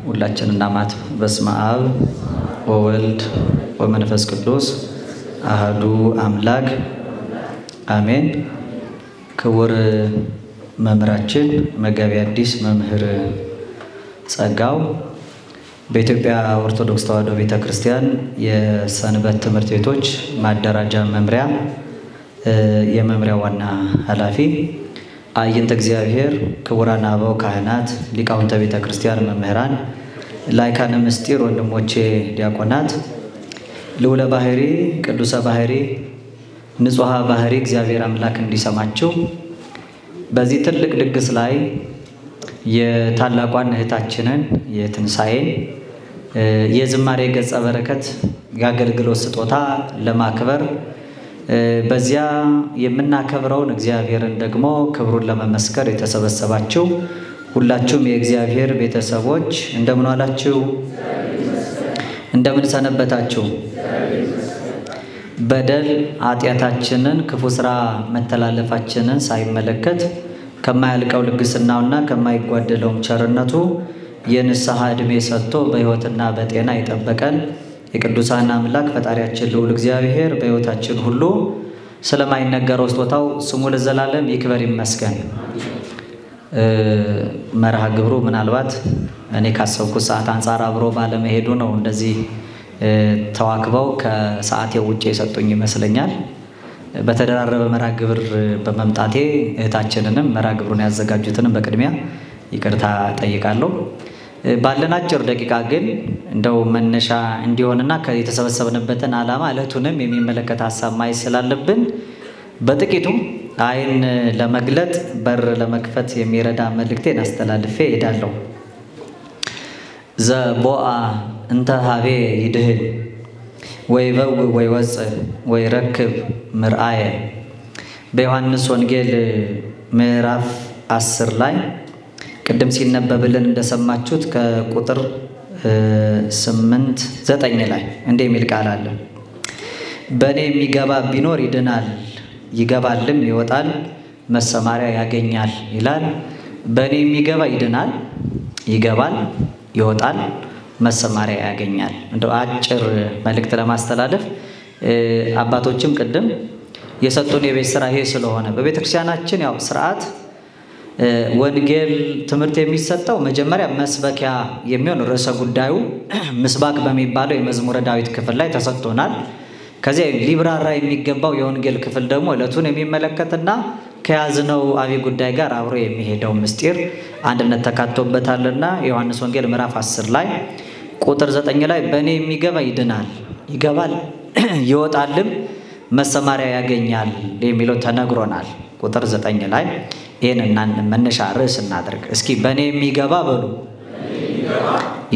ሁላችን እናማት በስመ አብ ወወልድ ወመንፈስ ቅዱስ አሐዱ አምላክ አሜን። ክቡር መምህራችን መጋቤ ሐዲስ መምህር ጸጋው በኢትዮጵያ ኦርቶዶክስ ተዋሕዶ ቤተክርስቲያን የሰንበት ትምህርት ቤቶች ማደራጃ መምሪያ የመምሪያ ዋና ኃላፊ አይንተ እግዚአብሔር ክቡራን አበው ካህናት ሊቃውንተ ቤተክርስቲያን መምህራን ላይካነ ምስጢር ወንድሞቼ ዲያቆናት ልዑለ ባህሪ ቅዱሰ ባህሪ ንጹሐ ባህሪ እግዚአብሔር አምላክ እንዲሰማችሁ በዚህ ትልቅ ድግስ ላይ የታላቋን እህታችንን የትንሳኤን የዝማሬ ገጸ በረከት ያገልግሎት ስጦታ ለማክበር በዚያ የምናከብረውን እግዚአብሔርን ደግሞ ክብሩን ለመመስከር የተሰበሰባችሁ ሁላችሁም የእግዚአብሔር ቤተሰቦች እንደምን ዋላችሁ? እንደምን ሰነበታችሁ? በደል ኃጢአታችንን ክፉ ስራ መተላለፋችንን ሳይመለከት ከማያልቀው ልግስናውና ከማይጓደለው ቸርነቱ የንስሐ ዕድሜ ሰጥቶ በሕይወትና በጤና የጠበቀን የቅዱሳን አምላክ ፈጣሪያችን ልዑል እግዚአብሔር በሕይወታችን ሁሉ ስለማይነገረው ስጦታው ስሙ ለዘላለም ይክበር ይመስገን። መርሃ ግብሩ ምናልባት እኔ ካሰብኩት ሰዓት አንፃር አብሮ ባለመሄዱ ነው እንደዚህ ተዋክበው ከሰዓቴ ውጪ የሰጡኝ ይመስለኛል። በተደራረበ መርሃ ግብር በመምጣቴ እህታችንንም መርሃ ግብሩን ያዘጋጁትንም በቅድሚያ ይቅርታ ጠይቃለሁ። ባለን አጭር ደቂቃ ግን እንደው መነሻ እንዲሆንና የተሰበሰብንበትን ዓላማ ዕለቱንም የሚመለከት ሐሳብ ማየት ስላለብን በጥቂቱ አይን ለመግለጥ በር ለመክፈት የሚረዳ መልእክቴን አስተላልፌ እሄዳለሁ። ዘቦአ እንተ ሀቤ ይድህን ወይበው ወይወፅእ ወይረክብ ምርአየ በዮሐንስ ወንጌል ምዕራፍ 10 ላይ ቅድም ሲነበብልን እንደሰማችሁት ከቁጥር 8-9 ላይ እንዲህ የሚል ቃል አለ። በእኔ የሚገባ ቢኖር ይድናል፣ ይገባልም ይወጣል፣ መሰማሪያ ያገኛል ይላል። በእኔ የሚገባ ይድናል፣ ይገባል፣ ይወጣል፣ መሰማሪያ ያገኛል። እንደው አጭር መልእክት ለማስተላለፍ አባቶችም ቅድም የሰጡን የቤት ስራ ይሄ ስለሆነ በቤተክርስቲያናችን ያው ስርዓት ወንጌል ትምህርት የሚሰጠው መጀመሪያ መስበኪያ የሚሆን ርዕሰ ጉዳዩ ምስባክ በሚባለው የመዝሙረ ዳዊት ክፍል ላይ ተሰጥቶናል። ከዚያ ሊብራራ የሚገባው የወንጌል ክፍል ደግሞ ዕለቱን የሚመለከትና ከያዝነው አብይ ጉዳይ ጋር አብሮ የሚሄደው ምስጢር አንድነት ተካቶበታልና ዮሐንስ ወንጌል ምዕራፍ 10 ላይ ቁጥር 9 ላይ በእኔ የሚገባ ይድናል፣ ይገባል፣ ይወጣልም መሰማሪያ ያገኛል የሚለው ተነግሮናል። ቁጥር 9 ላይ ይሄንን መነሻ ርዕስ እናድርግ እስኪ። በእኔ የሚገባ በሉ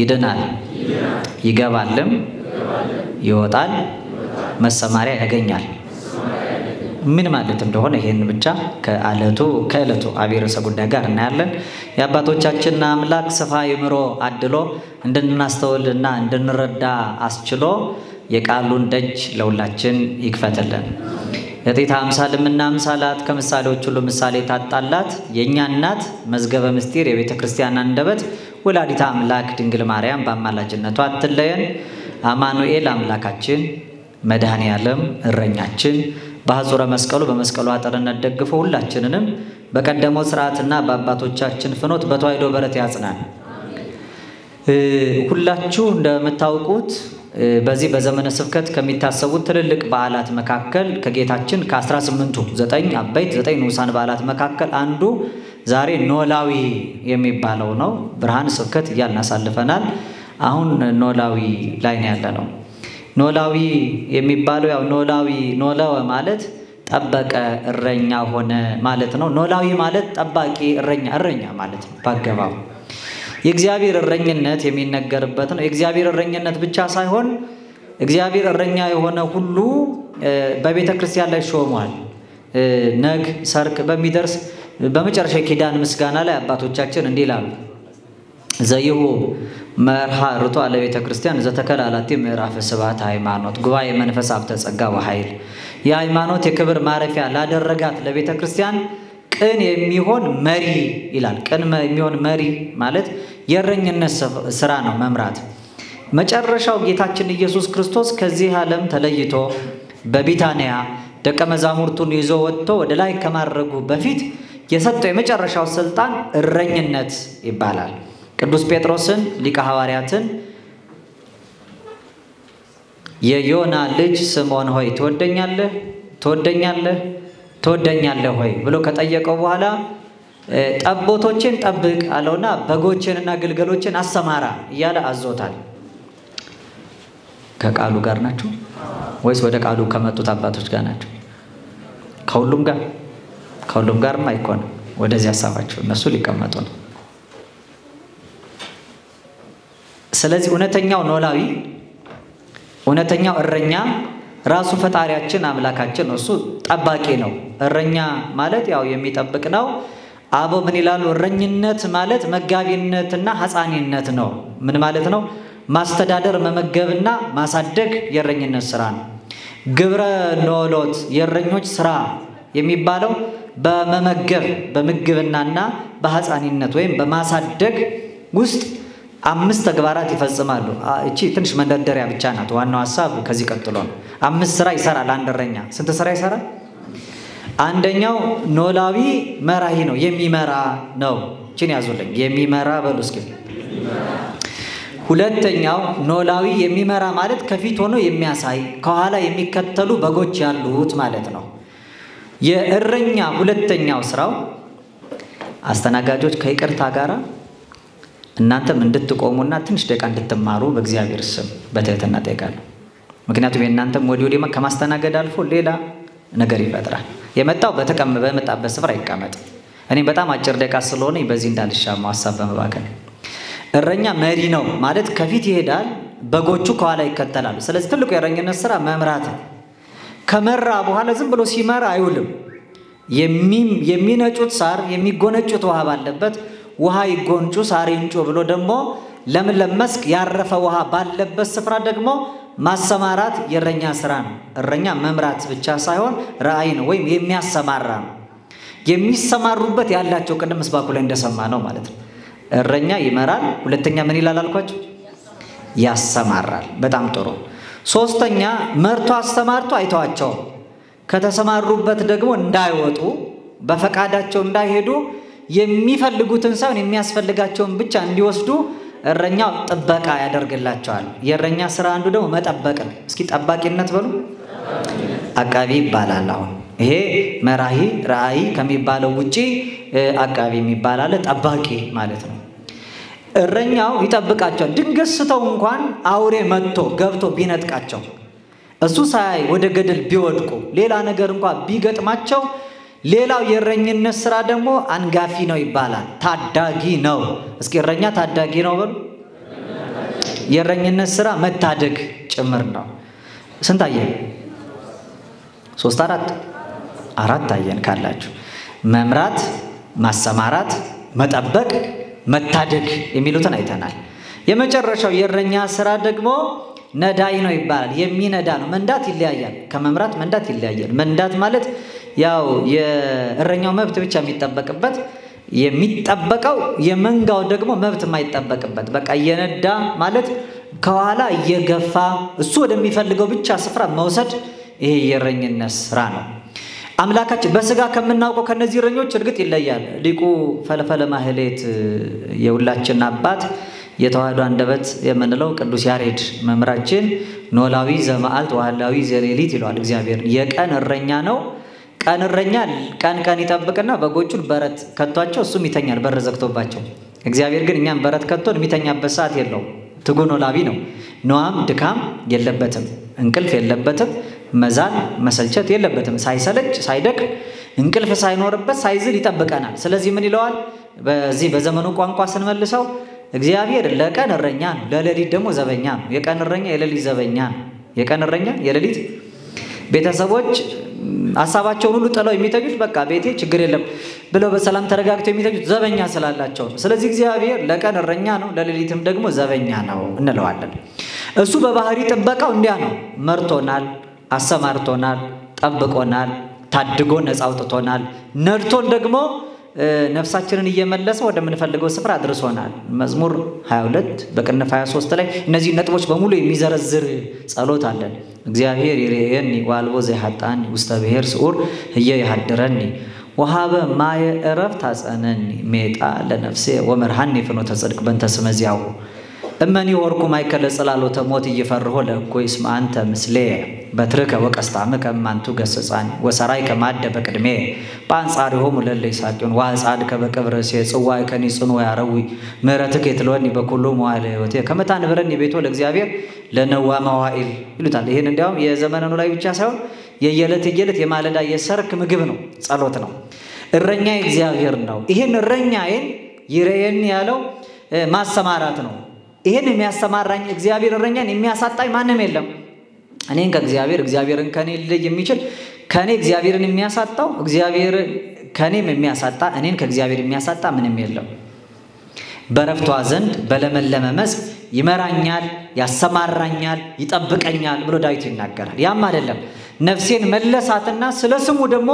ይድናል፣ ይገባልም፣ ይወጣል፣ መሰማሪያ ያገኛል። ምን ማለት እንደሆነ ይሄን ብቻ ከዕለቱ አብይ ርዕሰ ጉዳይ ጋር እናያለን። የአባቶቻችን አምላክ ሰፋ ይምሮ አድሎ እንድናስተውልና እንድንረዳ አስችሎ የቃሉን ደጅ ለሁላችን ይክፈትልን። የጤታ አምሳልምና አምሳላት ከምሳሌዎች ሁሉ ምሳሌ ታጣላት የኛ እናት መዝገበ ምስጢር የቤተ ክርስቲያን አንደበት ወላዲተ አምላክ ድንግል ማርያም በአማላጅነቷ አትለየን። አማኑኤል አምላካችን መድኃኔ ዓለም እረኛችን በሐጹረ መስቀሉ በመስቀሉ አጥርነት ደግፎ ሁላችንንም በቀደመው ሥርዓትና በአባቶቻችን ፍኖት በተዋሕዶ በረት ያጽናን። ሁላችሁ እንደምታውቁት በዚህ በዘመነ ስብከት ከሚታሰቡት ትልልቅ በዓላት መካከል ከጌታችን ከ18ቱ 9 አበይት 9 ንዑሳን በዓላት መካከል አንዱ ዛሬ ኖላዊ የሚባለው ነው። ብርሃን ስብከት እያልን አሳልፈናል። አሁን ኖላዊ ላይ ነው ያለነው። ኖላዊ የሚባለው ያው ኖለወ ማለት ጠበቀ እረኛ ሆነ ማለት ነው። ኖላዊ ማለት ጠባቂ እረኛ ማለት ነው ባገባው የእግዚአብሔር እረኝነት የሚነገርበት ነው። የእግዚአብሔር እረኝነት ብቻ ሳይሆን እግዚአብሔር እረኛ የሆነ ሁሉ በቤተ ክርስቲያን ላይ ሾሟል። ነግ ሰርክ በሚደርስ በመጨረሻ ኪዳን ምስጋና ላይ አባቶቻችን እንዲህ ይላሉ። ዘይሁ መርሃ ርቱ አለ ቤተ ክርስቲያን ዘተከላላቲ ምዕራፍ ስብሐት ሃይማኖት ጉባኤ መንፈስ ሀብተ ጸጋ ወኃይል የሃይማኖት የክብር ማረፊያ ላደረጋት ለቤተ ክርስቲያን ቅን የሚሆን መሪ ይላል። ቅን የሚሆን መሪ ማለት የእረኝነት ስራ ነው መምራት። መጨረሻው ጌታችን ኢየሱስ ክርስቶስ ከዚህ ዓለም ተለይቶ በቢታንያ ደቀ መዛሙርቱን ይዞ ወጥቶ ወደ ላይ ከማድረጉ በፊት የሰጠው የመጨረሻው ስልጣን እረኝነት ይባላል። ቅዱስ ጴጥሮስን ሊቀ ሐዋርያትን የዮና ልጅ ስምዖን ሆይ ትወደኛለህ ሆይ ብሎ ከጠየቀው በኋላ ጠቦቶችን ጠብቅ አለውና በጎችንና ግልገሎችን አሰማራ እያለ አዞታል። ከቃሉ ጋር ናቸው ወይስ ወደ ቃሉ ከመጡት አባቶች ጋር ናቸው? ከሁሉም ጋርማ አይኮንም። ወደዚህ ሐሳባቸው እነሱ ሊቀመጡ ነው። ስለዚህ እውነተኛው ኖላዊ እውነተኛው እረኛ ራሱ ፈጣሪያችን አምላካችን ነው። እሱ ጠባቂ ነው። እረኛ ማለት ያው የሚጠብቅ ነው። አበው ምን ይላሉ? እረኝነት ማለት መጋቢነትና ሕፃንነት ነው። ምን ማለት ነው? ማስተዳደር መመገብና ማሳደግ የእረኝነት ስራ ነው። ግብረ ኖሎት የእረኞች ስራ የሚባለው በመመገብ በምግብናና በሕፃንነት ወይም በማሳደግ ውስጥ 5 ተግባራት ይፈጽማሉ። እቺ ትንሽ መንደርደሪያ ብቻ ናት። ዋናው ሐሳብ ከዚህ ቀጥሎ ነው። 5 ስራ ይሰራል አንድ እረኛ። ስንት ስራ ይሰራል? አንደኛው ኖላዊ መራሂ ነው፣ የሚመራ ነው። እቺን ያዙልኝ፣ የሚመራ በሉ እስኪ። ሁለተኛው ኖላዊ የሚመራ ማለት ከፊት ሆኖ የሚያሳይ ከኋላ የሚከተሉ በጎች ያሉት ማለት ነው። የእረኛ ሁለተኛው ስራው አስተናጋጆች ከይቅርታ ጋር እናንተም እንድትቆሙና ትንሽ ደቂቃ እንድትማሩ በእግዚአብሔር ስም በትህትና ጠይቃለሁ። ምክንያቱም የእናንተም ወዲህ ከማስተናገድ አልፎ ሌላ ነገር ይፈጥራል። የመጣው በመጣበት ስፍራ ይቀመጥ። እኔ በጣም አጭር ደቂቃ ስለሆነ በዚህ እንዳልሻማው ሐሳብ በመባከን እረኛ መሪ ነው ማለት ከፊት ይሄዳል፣ በጎቹ ከኋላ ይከተላሉ። ስለዚህ ትልቁ የእረኝነት ስራ መምራት ነው። ከመራ በኋላ ዝም ብሎ ሲመራ አይውልም። የሚነጩት ሳር የሚጎነጩት ውሃ ባለበት ውሃ ይጎንጩ ሳር ይንጩ ብሎ ደግሞ ለምለም መስክ ያረፈ ውሃ ባለበት ስፍራ ደግሞ ማሰማራት የእረኛ ስራ ነው። እረኛ መምራት ብቻ ሳይሆን ራእይ ነው ወይም የሚያሰማራ ነው። የሚሰማሩበት ያላቸው ቅድም ምስባኩ ላይ እንደሰማ ነው ማለት ነው። እረኛ ይመራል። ሁለተኛ ምን ይላል አልኳችሁ? ያሰማራል። በጣም ጥሩ። ሶስተኛ መርቶ አስተማርቶ አይተዋቸው ከተሰማሩበት ደግሞ እንዳይወጡ በፈቃዳቸው እንዳይሄዱ የሚፈልጉትን ሳይሆን የሚያስፈልጋቸውን ብቻ እንዲወስዱ እረኛው ጥበቃ ያደርግላቸዋል። የእረኛ ስራ አንዱ ደግሞ መጠበቅ ነው። እስኪ ጠባቂነት በሉ። አቃቢ ይባላል። አሁን ይሄ መራሂ ራእይ ከሚባለው ውጪ አቃቢ የሚባል አለ። ጠባቂ ማለት ነው። እረኛው ይጠብቃቸዋል። ድንገት ስተው እንኳን አውሬ መጥቶ ገብቶ ቢነጥቃቸው እሱ ሳይ ወደ ገደል ቢወድቁ ሌላ ነገር እንኳን ቢገጥማቸው ሌላው የእረኝነት ስራ ደግሞ አንጋፊ ነው ይባላል። ታዳጊ ነው። እስኪ እረኛ ታዳጊ ነው በሉ። የእረኝነት ስራ መታደግ ጭምር ነው። ስንት አየን? 3 4 አየን ካላችሁ። መምራት፣ ማሰማራት፣ መጠበቅ፣ መታደግ የሚሉትን አይተናል። የመጨረሻው የእረኛ ስራ ደግሞ ነዳይ ነው ይባላል። የሚነዳ ነው። መንዳት ይለያያል። ከመምራት መንዳት ይለያያል። መንዳት ማለት ያው የእረኛው መብት ብቻ የሚጠበቀው የመንጋው ደግሞ መብት የማይጠበቅበት በቃ እየነዳ ማለት ከኋላ እየገፋ እሱ ወደሚፈልገው ብቻ ስፍራ መውሰድ ይሄ የእረኝነት ስራ ነው። አምላካችን በስጋ ከምናውቀው ከነዚህ እረኞች እርግጥ ይለያል። ሊቁ ፈለፈለ ማህሌት የሁላችን አባት የተዋህዶ አንደበት የምንለው ቅዱስ ያሬድ መምህራችን ኖላዊ ዘመዓልት ወሃላዊ ዘሌሊት ይለዋል። እግዚአብሔር የቀን እረኛ ነው። ቀን እረኛ ቀን ይጠብቅና በጎቹን በረት ከቷቸው እሱም ይተኛል በር ዘግቶባቸው። እግዚአብሔር ግን እኛም በረት ከቶን የሚተኛበት ሰዓት የለውም። ትጉ ኖላዊ ነው። ኖአም ድካም የለበትም፣ እንቅልፍ የለበትም፣ መዛል መሰልቸት የለበትም። ሳይሰለች ሳይደክ እንቅልፍ ሳይኖርበት ሳይዝል ይጠብቀናል። ስለዚህ ምን ይለዋል? በዚህ በዘመኑ ቋንቋ ስንመልሰው እግዚአብሔር ለቀን እረኛ ነው፣ ለሌሊት ደግሞ ዘበኛ ነው። የቀን እረኛ የሌሊት ዘበኛ ነው። የቀን እረኛ የሌሊት ቤተሰቦች ሐሳባቸውን ሁሉ ጥለው የሚተኙት በቃ ቤቴ ችግር የለም ብለው በሰላም ተረጋግተው የሚተኙት ዘበኛ ስላላቸው ነው። ስለዚህ እግዚአብሔር ለቀን እረኛ ነው፣ ለሌሊትም ደግሞ ዘበኛ ነው እንለዋለን። እሱ በባህሪ ጥበቃው እንዲያ ነው። መርቶናል፣ አሰማርቶናል፣ ጠብቆናል፣ ታድጎ ነፃ አውጥቶናል። ነድቶን ደግሞ ነፍሳችንን እየመለሰ ወደምንፈልገው ስፍራ አድርሶናል። መዝሙር 22 በቅንፍ 23 ላይ እነዚህ ነጥቦች በሙሉ የሚዘረዝር ጸሎት አለን። እግዚአብሔር ይሬየኒ ዋልቦ ዘይሐጣኒ ውስተ ብሔር ስዑር ህየ ይሐድረኒ ወሃበ ማየ ዕረፍት አጸነኒ ሜጣ ለነፍሴ ወመርሃኒ ፍኖተ ጽድቅ በእንተ ስመ ዚአሁ እመኒ ወርኩ ማይከለ ጽላሎተ ሞት እየፈርሆ ለእኮይ እስመ አንተ ምስሌ በትርከ ወቀስታምከ እማንቱ ገሰጻኒ ወሰራይከ ማደ በቅድሜ በአንጻሪሆሙ ለእለ ይሳቅዮን ወአጻድከ በቅብረሴ ጽዋዕከኒ ጽኑ ያረዊ ምሕረትከ ይትለወኒ በኩሉ መዋዕለ ሕይወቴ ከመ ታንብረኒ ቤቶ ለእግዚአብሔር ለነዋ መዋዕል ይሉታል። ይሄን እንዲያውም የዘመነ ኖላዊ ብቻ ሳይሆን የየዕለት የማለዳ የሰርክ ምግብ ነው፣ ጸሎት ነው። እረኛዬ እግዚአብሔር ነው። ይሄን እረኛዬን ይሬየኒ ያለው ማሰማራት ነው። ይሄን የሚያሰማራኝ እግዚአብሔር እረኛን የሚያሳጣኝ ማንም የለም። እኔን ከእግዚአብሔር እግዚአብሔርን ከኔ ልጅ የሚችል ከኔ እግዚአብሔርን የሚያሳጣው እግዚአብሔር ከኔም የሚያሳጣ እኔን ከእግዚአብሔር የሚያሳጣ ምንም የለም። በረፍቷ ዘንድ በለመለመ መስክ ይመራኛል፣ ያሰማራኛል፣ ይጠብቀኛል ብሎ ዳዊት ይናገራል። ያም አይደለም ነፍሴን መለሳትና ስለ ስሙ ደግሞ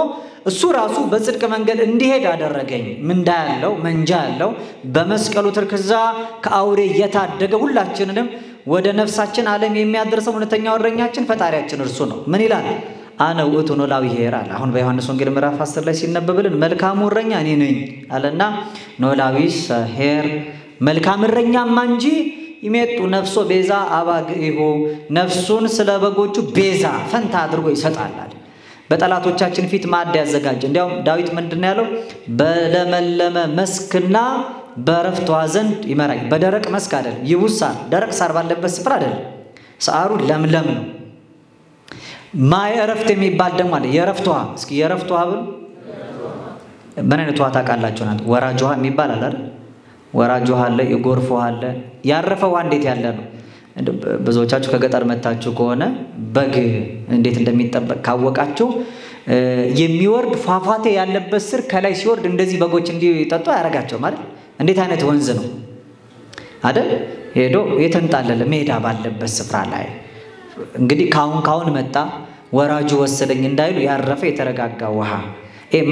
እሱ ራሱ በጽድቅ መንገድ እንዲሄድ አደረገኝ። ምንዳ ያለው መንጃ ያለው በመስቀሉ ትርክዛ ከአውሬ የታደገ ሁላችንንም ወደ ነፍሳችን ዓለም የሚያደርሰው እውነተኛው እረኛችን ፈጣሪያችን እርሱ ነው። ምን ይላል? አነ ውእቱ ኖላዊ ኄር አለ። አሁን በዮሐንስ ወንጌል ምዕራፍ 10 ላይ ሲነበብልን መልካሙ እረኛ እኔ ነኝ አለና ኖላዊ ኄር መልካም እረኛማ እንጂ ይሜጡ ነፍሶ ቤዛ አባግኢሁ ነፍሱን ስለ በጎቹ ቤዛ ፈንታ አድርጎ ይሰጣል። በጠላቶቻችን ፊት ማዕድ ያዘጋጀ። እንዲያውም ዳዊት ምንድነው ያለው? በለመለመ መስክና በረፍቷ ዘንድ ይመራኝ። በደረቅ መስክ አይደል፣ ይቡሳል። ደረቅ ሳር ባለበት ስፍራ አይደል፣ ሳሩ ለምለም ነው። ማየ ዕረፍት የሚባል ደግሞ አለ። የዕረፍት ውሃ። እስኪ የዕረፍት ውሃ ብሉ። ምን አይነት ውሃ ታውቃላችሁ? ናት ወራጅ ውሃ የሚባል አለ አይደል? ወራጅ ውሃ አለ፣ የጎርፍ ውሃ አለ። ያረፈ ውሃ እንዴት ያለ ነው? ብዙዎቻችሁ ከገጠር መጣችሁ ከሆነ በግ እንዴት እንደሚጠበቅ ካወቃችሁ የሚወርድ ፏፏቴ ያለበት ስር ከላይ ሲወርድ እንደዚህ በጎች እንዲጠጡ ያረጋቸው ማለት እንዴት አይነት ወንዝ ነው አይደል? ሄዶ የተንጣለለ ሜዳ ባለበት ስፍራ ላይ እንግዲህ ካሁን መጣ ወራጁ ወሰደኝ እንዳይሉ ያረፈ የተረጋጋ ውሃ።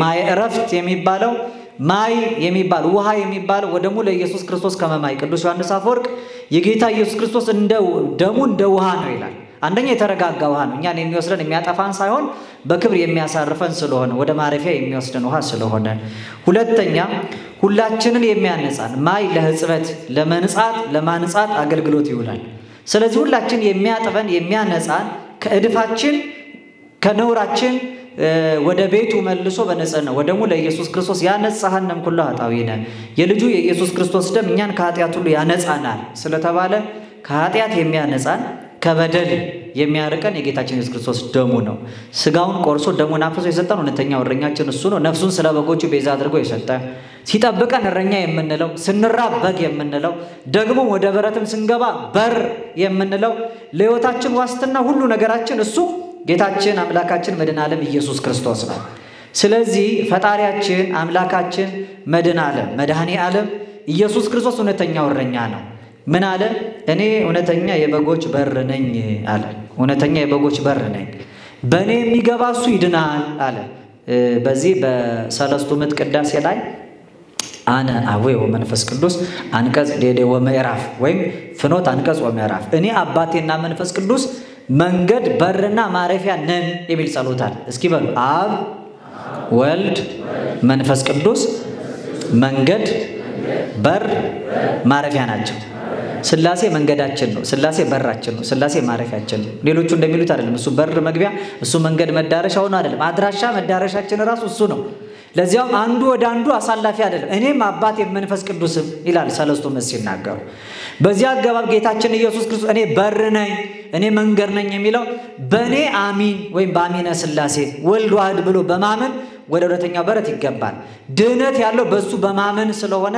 ማየ ዕረፍት የሚባለው ማይ የሚባል ውሃ የሚባል ወደሙ ለኢየሱስ ክርስቶስ ከመማይ ቅዱስ ዮሐንስ አፈወርቅ የጌታ ኢየሱስ ክርስቶስ እንደ ደሙ እንደ ውሃ ነው ይላል። አንደኛ የተረጋጋ ውሃ ነው፣ እኛን የሚወስደን የሚያጠፋን ሳይሆን በክብር የሚያሳርፈን ስለሆነ ወደ ማረፊያ የሚወስደን ውሃ ስለሆነ። ሁለተኛ ሁላችንን የሚያነጻን ማይ ለሕጽበት ለመንጻት ለማንጻት አገልግሎት ይውላል። ስለዚህ ሁላችን የሚያጥበን የሚያነጻን ከእድፋችን ከነውራችን ወደ ቤቱ መልሶ በነጽህና ወደሙ ለኢየሱስ ክርስቶስ ያነጻሃንም ኩሉ ኃጣውኢነ የልጁ የኢየሱስ ክርስቶስ ደም እኛን ከኃጢአት ሁሉ ያነጻናል ስለተባለ ከኃጢአት የሚያነጻን ከበደል የሚያርቀን የጌታችን ኢየሱስ ክርስቶስ ደሙ ነው። ስጋውን ቆርሶ ደሙን አፍሶ የሰጠን እውነተኛው እረኛችን እሱ ነው። ነፍሱን ስለ በጎቹ ቤዛ አድርጎ የሰጠ ሲጠብቀን እረኛ የምንለው፣ ስንራብ በግ የምንለው፣ ደግሞ ወደ በረትም ስንገባ በር የምንለው ለሕይወታችን ዋስትና ሁሉ ነገራችን እሱ ጌታችን አምላካችን መድኃኔ ዓለም ኢየሱስ ክርስቶስ ነው። ስለዚህ ፈጣሪያችን አምላካችን መድኃኔ ዓለም ኢየሱስ ክርስቶስ እውነተኛው እረኛ ነው። ምን አለ? እኔ እውነተኛ የበጎች በር ነኝ አለ። እውነተኛ የበጎች በር ነኝ፣ በእኔ የሚገባ እሱ ይድናል አለ። በዚህ በሰለስቱ ምዕት ቅዳሴ ላይ አነ አቡየ ወመንፈስ ቅዱስ አንቀጽ ዴዴ ወምዕራፍ ወይም ፍኖት አንቀጽ ወምዕራፍ እኔ አባቴና መንፈስ ቅዱስ መንገድ በርና ማረፊያ ነን የሚል ጸሎት አለ። እስኪ በሉ አብ ወልድ መንፈስ ቅዱስ መንገድ በር ማረፊያ ናቸው። ስላሴ መንገዳችን ነው፣ ስላሴ በራችን ነው፣ ስላሴ ማረፊያችን ነው። ሌሎቹ እንደሚሉት አይደለም። እሱ በር መግቢያ፣ እሱ መንገድ መዳረሻው ነው አይደለም። አድራሻ መዳረሻችን ራሱ እሱ ነው። ለዚያም አንዱ ወደ አንዱ አሳላፊ አይደለም። እኔም አባቴ መንፈስ ቅዱስም ይላል ሰለስቱ ምዕት ሲናገሩ። በዚያ አገባብ ጌታችን ኢየሱስ ክርስቶስ እኔ በር ነኝ እኔ መንገድ ነኝ የሚለው በእኔ አሚን ወይም በአሚነ ስላሴ ወልድ ዋህድ ብሎ በማመን ወደ እውነተኛው በረት ይገባል። ድህነት ያለው በሱ በማመን ስለሆነ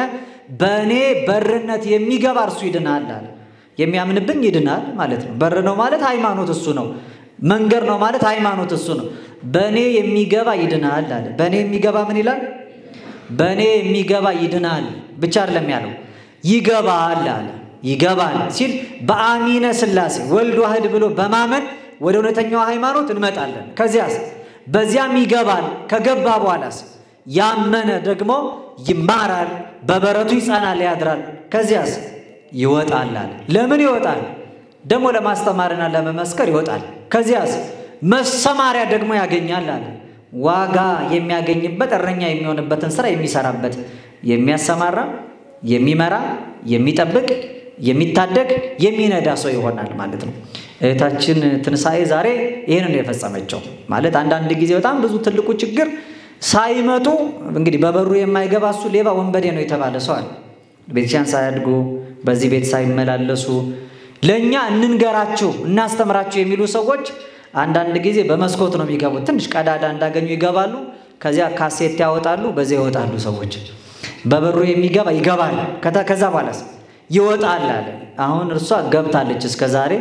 በእኔ በርነት የሚገባ እርሱ ይድናል አለ። የሚያምንብኝ ይድናል ማለት ነው። በር ነው ማለት ሃይማኖት እሱ ነው። መንገድ ነው ማለት ሃይማኖት እሱ ነው። በእኔ የሚገባ ይድናል አለ። በእኔ የሚገባ ምን ይላል? በእኔ የሚገባ ይድናል ብቻ አይደለም ያለው ይገባል አለ። ይገባል ሲል በአሚነ ስላሴ ወልድ ዋህድ ብሎ በማመን ወደ እውነተኛው ሃይማኖት እንመጣለን። ከዚያስ በዚያም ይገባል። ከገባ በኋላስ ያመነ ደግሞ ይማራል፣ በበረቱ ይጸናል፣ ያድራል፣ ከዚያስ ይወጣል አለ። ለምን ይወጣል? ደግሞ ለማስተማርና ለመመስከር ይወጣል። ከዚያስ መሰማሪያ ደግሞ ያገኛል አለ። ዋጋ የሚያገኝበት እረኛ የሚሆንበትን ስራ የሚሰራበት የሚያሰማራ፣ የሚመራ፣ የሚጠብቅ፣ የሚታደግ፣ የሚነዳ ሰው ይሆናል ማለት ነው። እህታችን ትንሳኤ ዛሬ ይሄንን ነው የፈጸመችው። ማለት አንዳንድ ጊዜ በጣም ብዙ ትልቁ ችግር ሳይመጡ እንግዲህ በበሩ የማይገባ እሱ ሌባ ወንበዴ ነው የተባለ ሰው አለ። ቤተክርስቲያን ሳያድጉ በዚህ ቤት ሳይመላለሱ ለኛ እንንገራችሁ እናስተምራችሁ የሚሉ ሰዎች አንዳንድ ጊዜ በመስኮት ነው የሚገቡት። ትንሽ ቀዳዳ እንዳገኙ ይገባሉ፣ ከዚያ ካሴት ያወጣሉ፣ በዚያ ይወጣሉ ሰዎች። በበሩ የሚገባ ይገባል፣ ከዛ በኋላስ ይወጣል አለ። አሁን እርሷ ገብታለች እስከዛሬ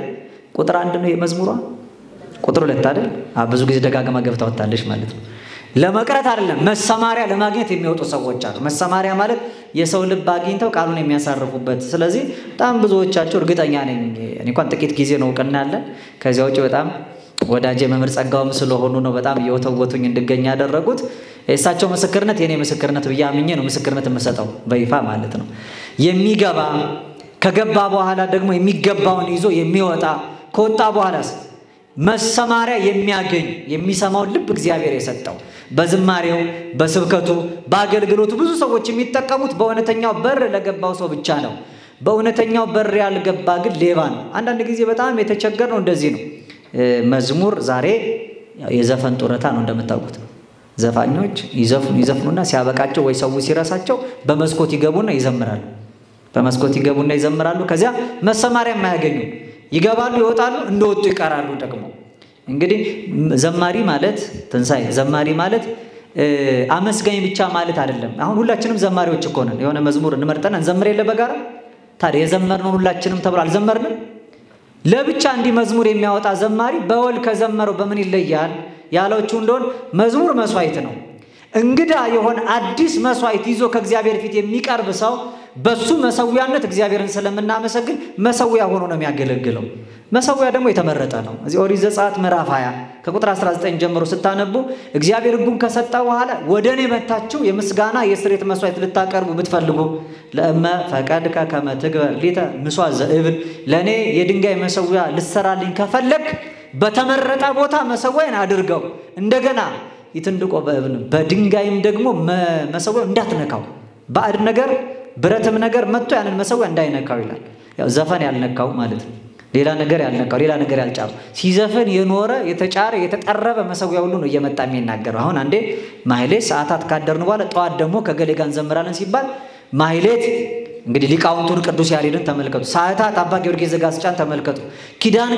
ቁጥር 1 ነው የመዝሙሯ፣ ቁጥር 2 አይደል? ብዙ ጊዜ ደጋግማ ገብታ ወጣለች ማለት ነው። ለመቅረት አይደለም መሰማሪያ ለማግኘት የሚወጡ ሰዎች አሉ። መሰማሪያ ማለት የሰው ልብ አግኝተው ቃሉን የሚያሳርፉበት። ስለዚህ በጣም ብዙዎቻቸው እርግጠኛ ነኝ እኔ እንኳን ጥቂት ጊዜ ነው እውቅና ያለን፣ ከዚያ ውጭ በጣም ወዳጄ መምህር ጸጋውም ስለሆኑ ነው በጣም እየወተወቱኝ እንድገኝ ያደረጉት። የእሳቸው ምስክርነት የኔ ምስክርነት ብዬ አምኜ ነው ምስክርነት የምሰጠው በይፋ ማለት ነው። የሚገባ ከገባ በኋላ ደግሞ የሚገባውን ይዞ የሚወጣ ከወጣ በኋላስ መሰማሪያ የሚያገኝ የሚሰማውን ልብ እግዚአብሔር የሰጠው በዝማሬው በስብከቱ በአገልግሎቱ ብዙ ሰዎች የሚጠቀሙት በእውነተኛው በር ለገባው ሰው ብቻ ነው። በእውነተኛው በር ያልገባ ግን ሌባ ነው። አንዳንድ ጊዜ በጣም የተቸገርነው እንደዚህ ነው። መዝሙር ዛሬ የዘፈን ጡረታ ነው እንደምታውቁት። ዘፋኞች ይዘፍኑና ሲያበቃቸው ወይ ሰው ሲረሳቸው በመስኮት ይገቡና ይዘምራሉ። በመስኮት ይገቡና ይዘምራሉ። ከዚያ መሰማሪያ የማያገኙ ይገባሉ፣ ይወጣሉ፣ እንደወጡ ይቀራሉ። ደግሞ እንግዲህ ዘማሪ ማለት ትንሳኤ ዘማሪ ማለት አመስጋኝ ብቻ ማለት አይደለም። አሁን ሁላችንም ዘማሪዎች እኮ ነን። የሆነ መዝሙር እንመርጠን እንዘምር የለ በጋራ። ታዲያ የዘመርነው ሁላችንም ተብሎ አልዘመርንም? ለብቻ እንዲህ መዝሙር የሚያወጣ ዘማሪ በወል ከዘመረው በምን ይለያል ያለችው እንደሆነ መዝሙር መስዋዕት ነው። እንግዳ የሆነ አዲስ መስዋዕት ይዞ ከእግዚአብሔር ፊት የሚቀርብ ሰው በሱ መሰዊያነት እግዚአብሔርን ስለምናመሰግን መሰዊያ ሆኖ ነው የሚያገለግለው። መሰዊያ ደግሞ የተመረጠ ነው። እዚህ ኦሪት ዘጸአት ምዕራፍ 20 ከቁጥር 19 ጀምሮ ስታነቡ እግዚአብሔር ሕጉን ከሰጠ በኋላ ወደኔ መጣችሁ የምስጋና የስርየት መስዋዕት ልታቀርቡ ብትፈልጉ ለእመ ፈቀድከ ከመ ትግበር ሊተ ምሥዋዕ ዘእብን ለኔ የድንጋይ መሰዊያ ልትሰራልኝ ከፈለክ በተመረጠ ቦታ መሰዊያን አድርገው እንደገና ይትንድቆ በእብን በድንጋይም ደግሞ መሰዊያው እንዳትነካው ባዕድ ነገር ብረትም ነገር መጥቶ ያንን መሰዊያ እንዳይነካው ይላል። ያው ዘፈን ያልነካው ማለት ነው። ሌላ ነገር ያልነካው ሌላ ነገር ያልጫሩ ሲዘፈን የኖረ የተጫረ የተጠረበ መሰዊያ ሁሉ ነው እየመጣ የሚናገረው። አሁን አንዴ ማህሌት ሰዓታት ካደርን በኋላ ጠዋት ደግሞ ከገሌ ጋር እንዘምራለን ሲባል ማህሌት እንግዲህ ሊቃውንቱን ቅዱስ ያሬድን ተመልከቱ። ሰዓታት አባ ጊዮርጊስ ዘጋስጫን ተመልከቱ። ኪዳን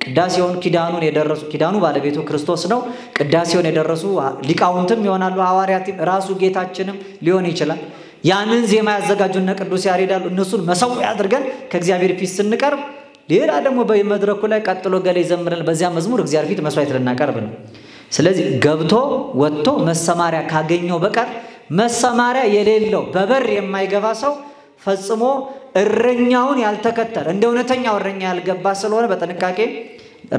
ቅዳሴውን ኪዳኑን የደረሱ ኪዳኑ ባለቤቱ ክርስቶስ ነው። ቅዳሴውን የደረሱ ሊቃውንትም ይሆናሉ፣ ሐዋርያትም ራሱ ጌታችንም ሊሆን ይችላል። ያንን ዜማ ያዘጋጁና ቅዱስ ያሬድ አሉ። እነሱን መሰዊያ አድርገን ከእግዚአብሔር ፊት ስንቀርብ ሌላ ደግሞ በመድረኩ ላይ ቀጥሎ ገሌ ይዘምራል። በዚያ መዝሙር እግዚአብሔር ፊት መስዋዕት ልናቀርብ ነው። ስለዚህ ገብቶ ወጥቶ መሰማሪያ ካገኘው በቀር መሰማሪያ የሌለው በበር የማይገባ ሰው ፈጽሞ እረኛውን ያልተከተለ እንደ እውነተኛው እረኛ ያልገባ ስለሆነ በጥንቃቄ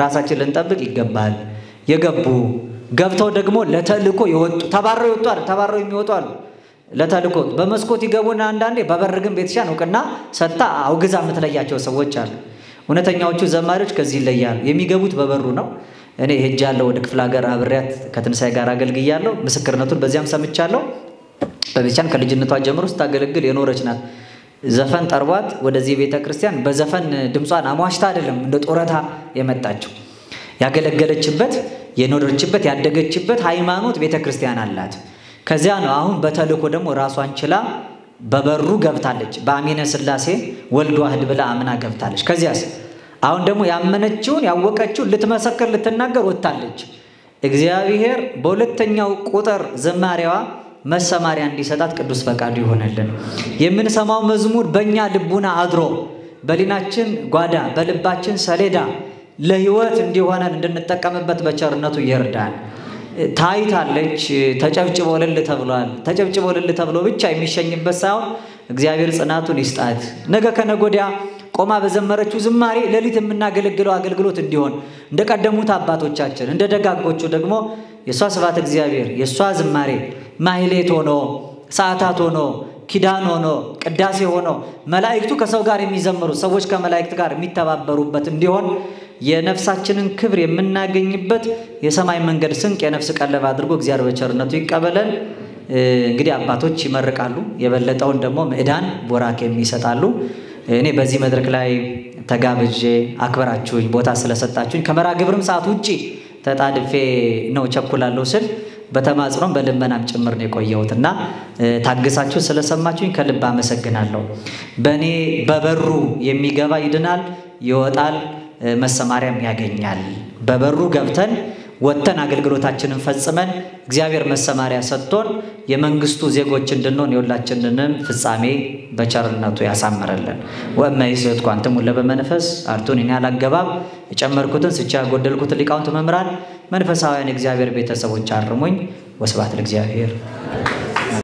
ራሳችን ልንጠብቅ ይገባል። የገቡ ገብተው ደግሞ ለተልእኮ የወጡ ተባረው ይወጡ አይደል? ተባረው የሚወጡ አሉ። ለተልእኮ በመስኮት ይገቡና አንዳንዴ በበር ግን ቤተክርስቲያን እውቅና ሰጥታ አውግዛ የምትለያቸው ሰዎች አሉ። እውነተኛዎቹ ዘማሪዎች ከዚህ ይለያሉ። የሚገቡት በበሩ ነው። እኔ ሄጃለሁ ወደ ክፍለ ሀገር አብሬያት ከትንሳኤ ጋር አገልግያለሁ። ምስክርነቱን በዚያም ሰምቻለሁ። በቤተክርስቲያን ከልጅነቷ ጀምሮ ስታገለግል የኖረች ናት። ዘፈን ጠርቧት ወደዚህ ቤተክርስቲያን በዘፈን ድምጿን አሟሽታ አይደለም እንደ ጦረታ የመጣችው። ያገለገለችበት የኖረችበት ያደገችበት ሃይማኖት ቤተክርስቲያን አላት። ከዚያ ነው አሁን በተልእኮ ደግሞ ራሷን ችላ በበሩ ገብታለች። በአሚነ ሥላሴ ወልድ ዋህድ ብላ አምና ገብታለች። ከዚያስ አሁን ደግሞ ያመነችውን ያወቀችውን ልትመሰክር ልትናገር ወጣለች። እግዚአብሔር በሁለተኛው ቁጥር ዝማሬዋ መሰማሪያ እንዲሰጣት ቅዱስ ፈቃዱ ይሆነልን። የምንሰማው መዝሙር በእኛ ልቡና አድሮ በሊናችን ጓዳ በልባችን ሰሌዳ ለሕይወት እንዲሆነን እንድንጠቀምበት በቸርነቱ ይርዳን። ታይታለች ተጨብጭበው እልል ተብሏል። ተጨብጭበው እልል ተብሎ ብቻ የሚሸኝበት ሳይሆን እግዚአብሔር ጽናቱን ይስጣት። ነገ ከነገ ወዲያ ቆማ በዘመረችው ዝማሬ ሌሊት የምናገለግለው አገልግሎት እንዲሆን እንደቀደሙት አባቶቻችን እንደ ደጋጎቹ ደግሞ የሷ ስብሐተ እግዚአብሔር የሷ ዝማሬ ማህሌት ሆኖ ሰዓታት ሆኖ ኪዳን ሆኖ ቅዳሴ ሆኖ መላእክቱ ከሰው ጋር የሚዘምሩ ሰዎች ከመላእክት ጋር የሚተባበሩበት እንዲሆን የነፍሳችንን ክብር የምናገኝበት የሰማይ መንገድ ስንቅ የነፍስ ቀለብ አድርጎ እግዚአብሔር በቸርነቱ ይቀበለን። እንግዲህ አባቶች ይመርቃሉ፣ የበለጠውን ደግሞ ምዕዳን ቦራኬም ይሰጣሉ። እኔ በዚህ መድረክ ላይ ተጋብዤ አክብራችሁኝ ቦታ ስለሰጣችሁኝ ከመርሐ ግብርም ሰዓት ውጪ ተጣድፌ ነው ቸኩላለሁ ስል በተማጽኖም በልመናም ጭምር ነው የቆየሁትና ታግሳችሁ ስለሰማችሁኝ ከልብ አመሰግናለሁ። በእኔ በበሩ የሚገባ ይድናል፣ ይወጣል፣ መሰማሪያም ያገኛል። በበሩ ገብተን ወጥተን አገልግሎታችንን ፈጽመን እግዚአብሔር መሰማሪያ ሰጥቶን የመንግስቱ ዜጎች እንድንሆን የሁላችንንም ፍጻሜ በቸርነቱ ያሳምረልን። ወእመይስሕትኩ አንትሙ ለበመንፈስ አርቱኒ ያላገባብ የጨመርኩትን ስቻ ያጎደልኩትን ሊቃውንት መምህራን መንፈሳውያን እግዚአብሔር ቤተሰቦች አርሙኝ። ወስብሐት ለእግዚአብሔር።